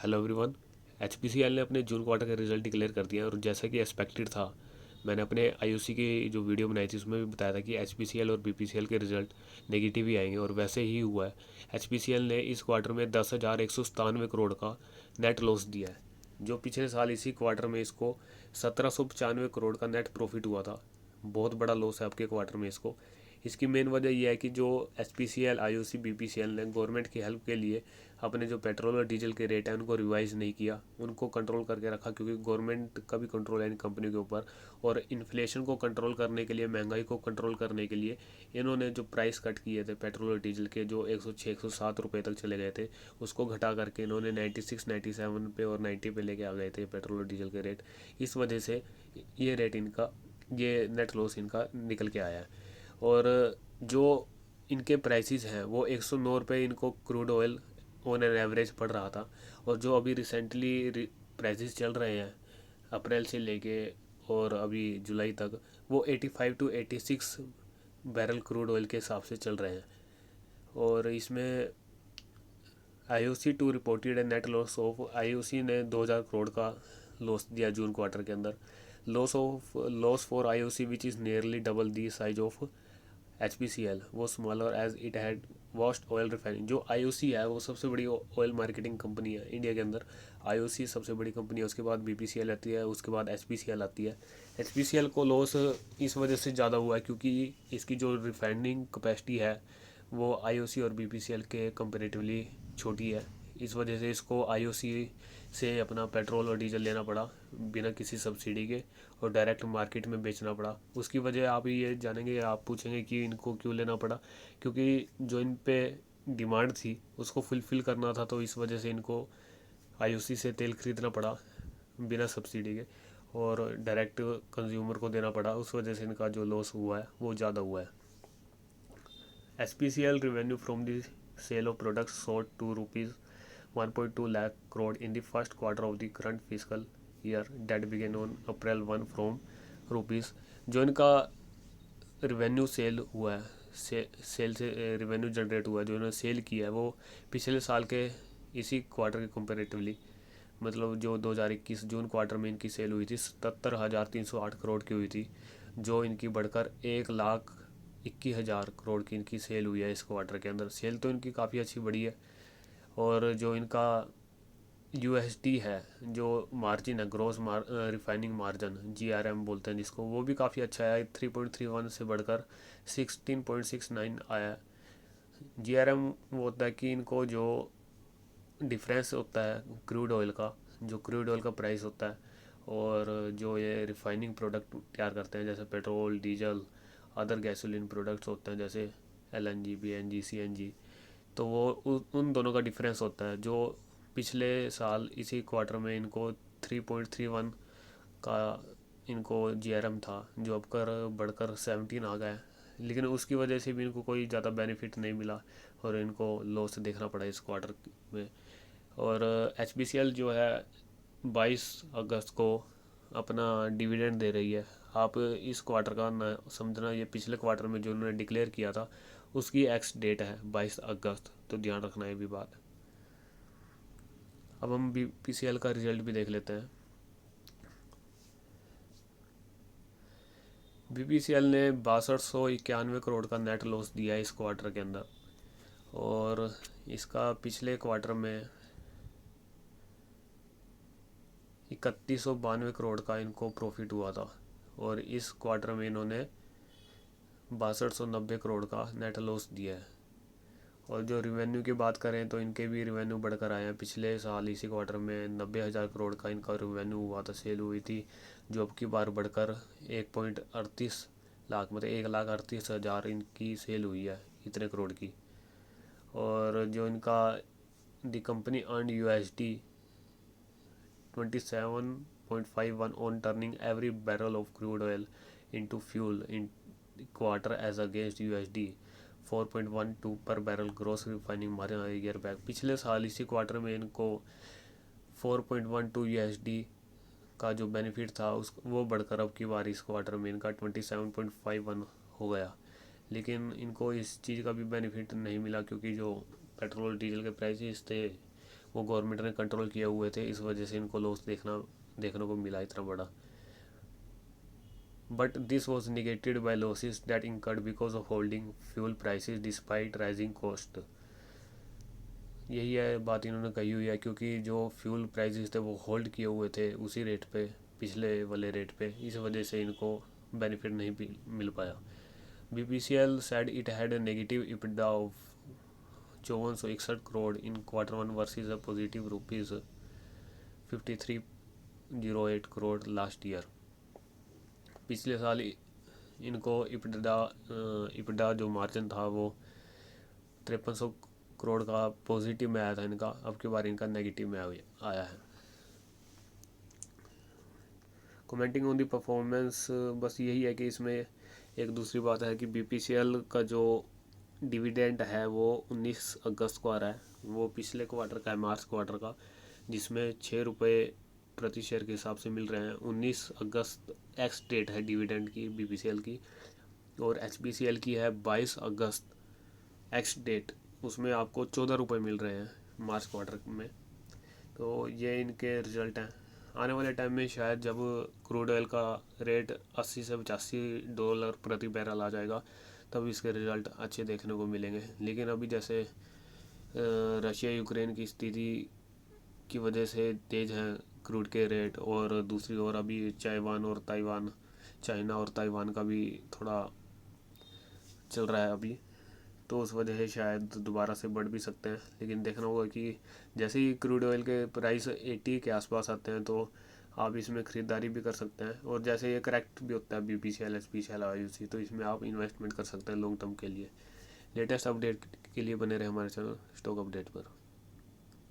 Hello everyone. HPCL ने अपने जून quarter का रिजल्ट डिक्लेयर कर दिया और जैसा कि एक्सपेक्टेड था, मैंने अपने आईओसी की जो वीडियो बनाई थी उसमें भी बताया था कि एचपीसीएल और बीपीसीएल के रिजल्ट नेगेटिव ही आएंगे और वैसे ही हुआ है। एचपीसीएल ने इस क्वार्टर में 10,197 करोड़ का नेट लॉस दिया है, जो पिछले साल इसी क्वार्टर में इसको 1,795 करोड़ का नेट प्रॉफिट हुआ था। बहुत बड़ा लॉस है आपके क्वार्टर में इसको। इसकी मेन वजह यह है कि जो H P C L I O C B P C L ने गवर्नमेंट की हेल्प के लिए अपने जो पेट्रोल और डीजल के रेट हैं उनको रिवाइज़ नहीं किया, उनको कंट्रोल करके रखा, क्योंकि गवर्नमेंट का भी कंट्रोल है इन कंपनियों के ऊपर। और इन्फ्लेशन को कंट्रोल करने के लिए, महंगाई को कंट्रोल करने के लिए इन्होंने जो प्राइस कट किए थे पेट्रोल और डीजल के, जो 106 107 रुपये तक चले गए थे, उसको घटा करके इन्होंने 96 97 पे और 90 पे लेके आ गए थे पेट्रोल और डीजल के रेट। इस वजह से ये रेट इनका, ये नेट लॉस इनका निकल के आया है। और जो इनके प्राइसेस हैं वो 109 रुपये इनको crude oil on an average पड़ रहा था। और जो अभी रिसेंटली प्राइसेस चल रहे हैं अप्रैल से लेके और अभी जुलाई तक, वो 85 टू 86 बैरल क्रूड ऑयल के हिसाब से चल रहे हैं। और इसमें IOC too reported a net loss of, IOC ने 2,000 करोड़ का लॉस दिया जून क्वार्टर के अंदर। Loss for IOC which is nearly double the size of H P C L वो smaller as it had vast oil refining. जो I O C है वो सबसे बड़ी ऑयल मार्केटिंग कंपनी है इंडिया के अंदर। आई ओ सी सबसे बड़ी कंपनी है, उसके बाद बी पी सी एल आती है, उसके बाद एच पी सी एल आती है। एच पी सी एल को लॉस इस वजह से ज़्यादा हुआ है क्योंकि इसकी जो रिफाइनिंग कैपेसिटी है वो आई ओ सी और बी पी सी एल के कंपेरेटिवली छोटी है। इस वजह से इसको आई ओ सी से अपना पेट्रोल और डीजल लेना पड़ा बिना किसी सब्सिडी के, और डायरेक्ट मार्केट में बेचना पड़ा। उसकी वजह आप ये जानेंगे, आप पूछेंगे कि इनको क्यों लेना पड़ा, क्योंकि जो इन पे डिमांड थी उसको फुलफ़िल करना था, तो इस वजह से इनको आईओसी से तेल खरीदना पड़ा बिना सब्सिडी के और डायरेक्ट कंज्यूमर को देना पड़ा। उस वजह से इनका जो लॉस हुआ है वो ज़्यादा हुआ है। S P C L revenue from the sale of products sold to rupees 1.2 lakh crore in the first quarter of the current fiscal year that began on April 1 from rupees। जो इनका revenue cell हुआ है, cell से revenue generate हुआ है, जो इन्होंने cell किया है वो पिछले साल के इसी क्वार्टर के कंपेरेटिवली, मतलब जो 2021 जून क्वार्टर में इनकी सेल हुई थी 77,308 करोड़ की हुई थी, जो इनकी बढ़कर 1,21,000 करोड़ की इनकी सेल हुई है इस क्वार्टर के अंदर। सेल तो इनकी काफ़ी अच्छी बढ़ी है। और जो इनका यूएसडी है, जो मार्जिन है, ग्रोस रिफाइनिंग मार्जिन, जीआरएम बोलते हैं जिसको, वो भी काफ़ी अच्छा है, 3.31 से बढ़कर 16.69 आया है। जीआरएम वो होता है कि इनको जो डिफरेंस होता है क्रूड ऑयल का, जो क्रूड ऑयल का प्राइस होता है और जो ये रिफाइनिंग प्रोडक्ट तैयार करते हैं जैसे petrol diesel, other gasoline products होते हैं जैसे एलएनजी बीएनजी सीएनजी, तो वो उन दोनों का डिफरेंस होता है। जो पिछले साल इसी क्वार्टर में इनको 3.31 का इनको जीआरएम था, जो अब कर बढ़कर 17 आ गया है, लेकिन उसकी वजह से भी इनको कोई ज़्यादा बेनिफिट नहीं मिला और इनको लॉस देखना पड़ा इस क्वार्टर में। और एच बी सी एल जो है 22 अगस्त को अपना डिविडेंड दे रही है। आप इस क्वार्टर का ना समझना, ये पिछले क्वार्टर में जो उन्होंने डिक्लेयर किया था उसकी एक्स डेट है 22 अगस्त, तो ध्यान रखना ये भी बात। अब हम बी पी सी एल का रिजल्ट भी देख लेते हैं। बी पी सी एल ने 6291 करोड़ का नेट लॉस दिया है इस क्वार्टर के अंदर। और इसका पिछले क्वार्टर में 3192 करोड़ का इनको प्रॉफिट हुआ था, और इस क्वार्टर में इन्होंने 6290 करोड़ का नेट लॉस दिया है। और जो रिवेन्यू की बात करें तो इनके भी रिवेन्यू बढ़कर आए हैं। पिछले साल इसी क्वार्टर में 90,000 करोड़ का इनका रिवेन्यू हुआ था, सेल हुई थी, जो अब की बार बढ़कर 1.38 लाख, मतलब 1,38,000 इनकी सेल हुई है, इतने करोड़ की। और जो इनका the company earn USD 27.51 on turning every barrel of crude oil into fuel in quarter as against USD 4.12 पर barrel gross refining margin year back. पिछले साल इसी क्वार्टर में इनको 4.12 यूएसडी का जो बेनिफिट था उस वो बढ़कर अब की बार इस क्वार्टर में इनका 27.51 हो गया। लेकिन इनको इस चीज़ का भी बेनिफिट नहीं मिला क्योंकि जो पेट्रोल डीजल के प्राइसेस थे वो गवर्नमेंट ने कंट्रोल किए हुए थे, इस वजह से इनको लॉस देखने को मिला इतना बड़ा। But this was negated by losses that incurred because of holding fuel prices despite rising cost. यही है बात इन्होंने कही हुई है, क्योंकि जो फ्यूल प्राइसेस थे वो होल्ड किए हुए थे उसी रेट पे, पिछले वाले रेट पे, इस वजह से इनको बेनिफिट नहीं मिल पाया। BPCL said it had a negative EBITDA of 5461 crore in Q1 versus a positive rupees 5308 crore last year. पिछले साल इनको इपडा जो मार्जिन था वो 5300 करोड़ का पॉजिटिव में आया था इनका, अब की बार इनका नेगेटिव में आया है। कमेंटिंग ऑन दी परफॉर्मेंस, बस यही है कि इसमें एक दूसरी बात है कि BPCL का जो डिविडेंड है वो 19 अगस्त को आ रहा है, वो पिछले क्वार्टर का है, मार्च क्वार्टर का, जिसमें 6 रुपये प्रति शेयर के हिसाब से मिल रहे हैं। 19 अगस्त एक्स डेट है डिविडेंड की BPCL की, और HPCL की है 22 अगस्त एक्स डेट, उसमें आपको 14 रुपये मिल रहे हैं मार्च क्वार्टर में। तो ये इनके रिजल्ट हैं। आने वाले टाइम में शायद जब क्रूड ऑयल का रेट 80 से 85 डॉलर प्रति बैरल आ जाएगा तब इसके रिज़ल्ट अच्छे देखने को मिलेंगे। लेकिन अभी जैसे रशिया यूक्रेन की स्थिति की वजह से तेज़ हैं क्रूड के रेट, और दूसरी ओर अभी चाइना और ताइवान का भी थोड़ा चल रहा है अभी, तो उस वजह से शायद दोबारा से बढ़ भी सकते हैं। लेकिन देखना होगा कि जैसे ही क्रूड ऑयल के प्राइस 80 के आसपास आते हैं तो आप इसमें ख़रीदारी भी कर सकते हैं, और जैसे ये करेक्ट भी होता है BPCL HPCL IOC, तो इसमें आप इन्वेस्टमेंट कर सकते हैं लॉन्ग टर्म के लिए। लेटेस्ट अपडेट के लिए बने रहे हमारे चैनल स्टॉक अपडेट पर।